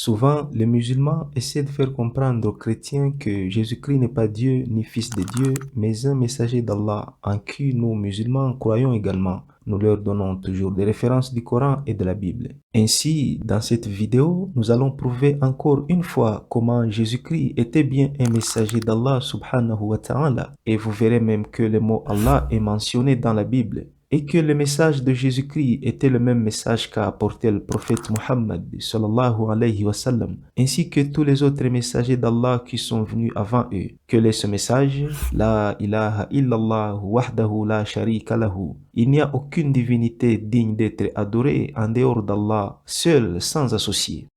Souvent, les musulmans essaient de faire comprendre aux chrétiens que Jésus-Christ n'est pas Dieu ni Fils de Dieu, mais un messager d'Allah en qui nous musulmans croyons également. Nous leur donnons toujours des références du Coran et de la Bible. Ainsi, dans cette vidéo, nous allons prouver encore une fois comment Jésus-Christ était bien un messager d'Allah subhanahu wa ta'ala. Et vous verrez même que le mot Allah est mentionné dans la Bible. Et que le message de Jésus-Christ était le même message qu'a apporté le prophète Muhammad sallallahu alayhi wa sallam, ainsi que tous les autres messagers d'Allah qui sont venus avant eux. Quel est ce message? La ilaha illallah wahdahu la sharika lahu. Il n'y a aucune divinité digne d'être adorée en dehors d'Allah, seul, sans associé.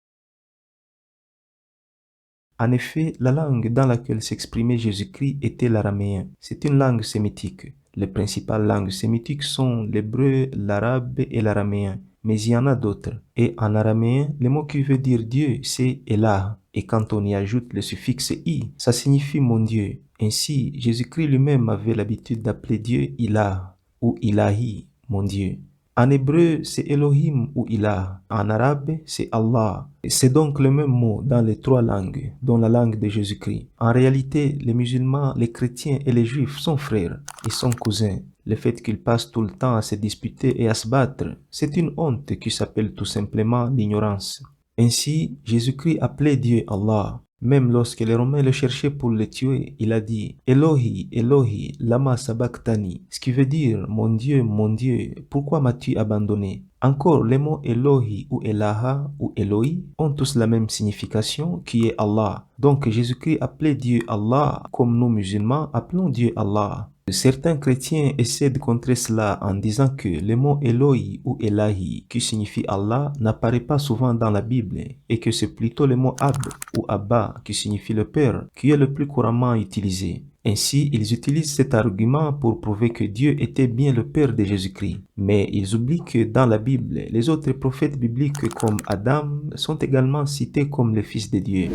En effet, la langue dans laquelle s'exprimait Jésus-Christ était l'araméen. C'est une langue sémitique. Les principales langues sémitiques sont l'hébreu, l'arabe et l'araméen. Mais il y en a d'autres. Et en araméen, le mot qui veut dire Dieu, c'est Elah. Et quand on y ajoute le suffixe i, ça signifie mon Dieu. Ainsi, Jésus-Christ lui-même avait l'habitude d'appeler Dieu Ilah ou Ilahi, mon Dieu. En hébreu, c'est Elohim ou Ilah. En arabe, c'est Allah. C'est donc le même mot dans les trois langues, dont la langue de Jésus-Christ. En réalité, les musulmans, les chrétiens et les juifs sont frères et sont cousins. Le fait qu'ils passent tout le temps à se disputer et à se battre, c'est une honte qui s'appelle tout simplement l'ignorance. Ainsi, Jésus-Christ appelait Dieu Allah. Même lorsque les Romains le cherchaient pour le tuer, il a dit « Elohi, Elohi, lama sabachthani », ce qui veut dire « Mon Dieu, pourquoi m'as-tu abandonné ?» Encore, les mots Elohi ou Elaha ou Eloi ont tous la même signification qui est Allah. Donc Jésus-Christ appelait Dieu Allah comme nous musulmans appelons Dieu Allah. Certains chrétiens essaient de contrer cela en disant que le mot Eloi ou Elahi, qui signifie Allah, n'apparaît pas souvent dans la Bible et que c'est plutôt le mot Ab ou Abba, qui signifie le Père, qui est le plus couramment utilisé. Ainsi, ils utilisent cet argument pour prouver que Dieu était bien le Père de Jésus-Christ. Mais ils oublient que dans la Bible, les autres prophètes bibliques comme Adam sont également cités comme le Fils de Dieu.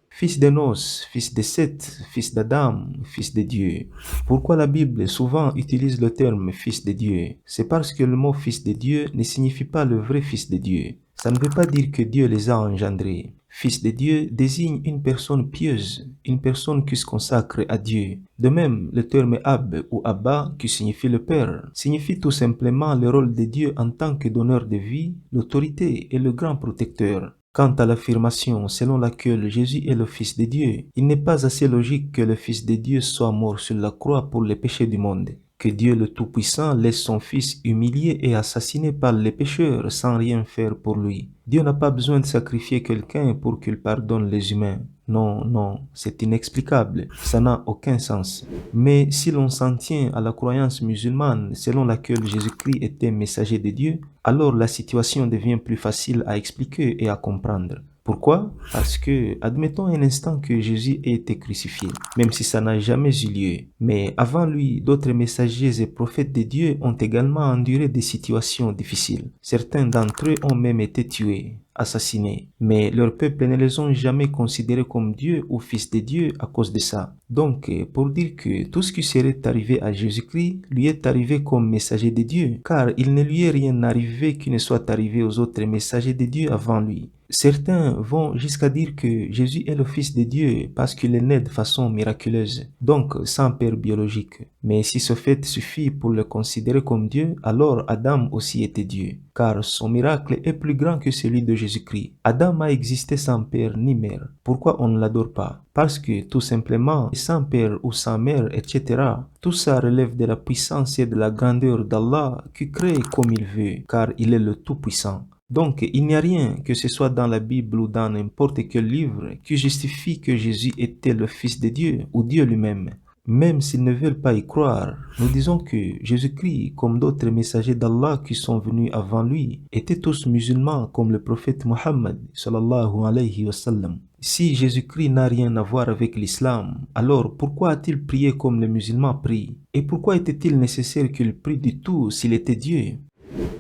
Fils d'Enos, fils de Seth, fils d'Adam, fils de Dieu. Pourquoi la Bible souvent utilise le terme fils de Dieu? C'est parce que le mot fils de Dieu ne signifie pas le vrai fils de Dieu. Ça ne veut pas dire que Dieu les a engendrés. Fils de Dieu désigne une personne pieuse, une personne qui se consacre à Dieu. De même, le terme Ab ou Abba, qui signifie le Père, signifie tout simplement le rôle de Dieu en tant que donneur de vie, l'autorité et le grand protecteur. Quant à l'affirmation selon laquelle Jésus est le Fils de Dieu, il n'est pas assez logique que le Fils de Dieu soit mort sur la croix pour les péchés du monde. Que Dieu le Tout-Puissant laisse son Fils humilié et assassiné par les pécheurs sans rien faire pour lui. Dieu n'a pas besoin de sacrifier quelqu'un pour qu'il pardonne les humains. Non, non, c'est inexplicable, ça n'a aucun sens. Mais si l'on s'en tient à la croyance musulmane selon laquelle Jésus-Christ était messager de Dieu, alors la situation devient plus facile à expliquer et à comprendre. Pourquoi? Parce que, admettons un instant que Jésus ait été crucifié, même si ça n'a jamais eu lieu. Mais avant lui, d'autres messagers et prophètes de Dieu ont également enduré des situations difficiles. Certains d'entre eux ont même été tués, assassinés. Mais leur peuple ne les ont jamais considérés comme Dieu ou fils de Dieu à cause de ça. Donc, pour dire que tout ce qui serait arrivé à Jésus-Christ lui est arrivé comme messager de Dieu, car il ne lui est rien arrivé qui ne soit arrivé aux autres messagers de Dieu avant lui. Certains vont jusqu'à dire que Jésus est le Fils de Dieu parce qu'il est né de façon miraculeuse, donc sans père biologique. Mais si ce fait suffit pour le considérer comme Dieu, alors Adam aussi était Dieu, car son miracle est plus grand que celui de Jésus-Christ. Adam a existé sans père ni mère. Pourquoi on ne l'adore pas? Parce que tout simplement, sans père ou sans mère, etc., tout ça relève de la puissance et de la grandeur d'Allah qui crée comme il veut, car il est le Tout-Puissant. Donc, il n'y a rien, que ce soit dans la Bible ou dans n'importe quel livre, qui justifie que Jésus était le Fils de Dieu ou Dieu lui-même. Même s'ils ne veulent pas y croire, nous disons que Jésus-Christ, comme d'autres messagers d'Allah qui sont venus avant lui, étaient tous musulmans comme le prophète Muhammad sallallahu alayhi wa sallam. Si Jésus-Christ n'a rien à voir avec l'islam, alors pourquoi a-t-il prié comme les musulmans prient? Et pourquoi était-il nécessaire qu'il prie du tout s'il était Dieu?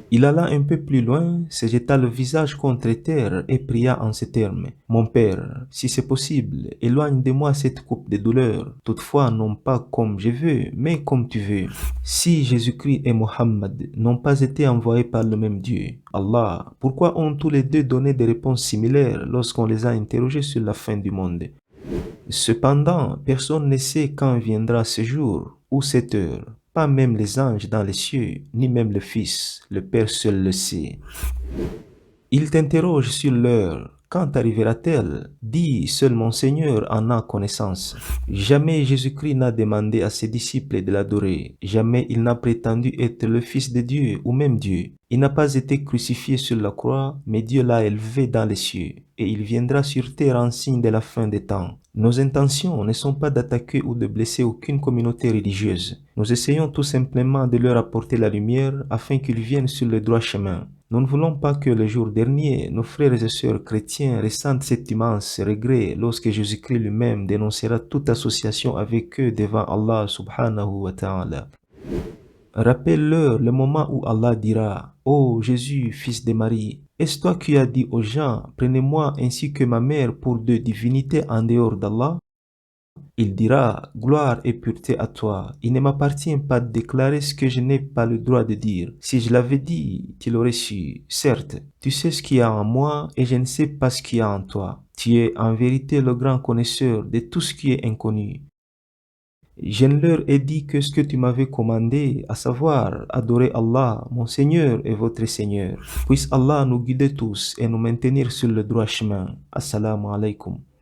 Il alla un peu plus loin, se jeta le visage contre terre et pria en ces termes. Mon Père, si c'est possible, éloigne de moi cette coupe de douleur, toutefois non pas comme je veux, mais comme tu veux. Si Jésus-Christ et Mohammed n'ont pas été envoyés par le même Dieu, Allah, pourquoi ont tous les deux donné des réponses similaires lorsqu'on les a interrogés sur la fin du monde? Cependant, personne ne sait quand viendra ce jour ou cette heure, pas même les anges dans les cieux, ni même le Fils, le Père seul le sait. Il t'interroge sur l'heure. Quand arrivera-t-elle? Dis, seul mon Seigneur en a connaissance. Jamais Jésus-Christ n'a demandé à ses disciples de l'adorer. Jamais il n'a prétendu être le Fils de Dieu ou même Dieu. Il n'a pas été crucifié sur la croix, mais Dieu l'a élevé dans les cieux. Et il viendra sur terre en signe de la fin des temps. Nos intentions ne sont pas d'attaquer ou de blesser aucune communauté religieuse. Nous essayons tout simplement de leur apporter la lumière afin qu'ils viennent sur le droit chemin. Nous ne voulons pas que le jour dernier, nos frères et sœurs chrétiens ressentent cet immense regret lorsque Jésus-Christ lui-même dénoncera toute association avec eux devant Allah subhanahu wa ta'ala. Rappelle-leur le moment où Allah dira: Ô Jésus, fils de Marie, est-ce toi qui as dit aux gens: Prenez-moi ainsi que ma mère pour deux divinités en dehors d'Allah? Il dira: Gloire et pureté à toi. Il ne m'appartient pas de déclarer ce que je n'ai pas le droit de dire. Si je l'avais dit, tu l'aurais su. Certes, tu sais ce qu'il y a en moi et je ne sais pas ce qu'il y a en toi. Tu es en vérité le grand connaisseur de tout ce qui est inconnu. Je ne leur ai dit que ce que tu m'avais commandé, à savoir adorer Allah, mon Seigneur et votre Seigneur. Puisse Allah nous guider tous et nous maintenir sur le droit chemin. Assalamu alaikum.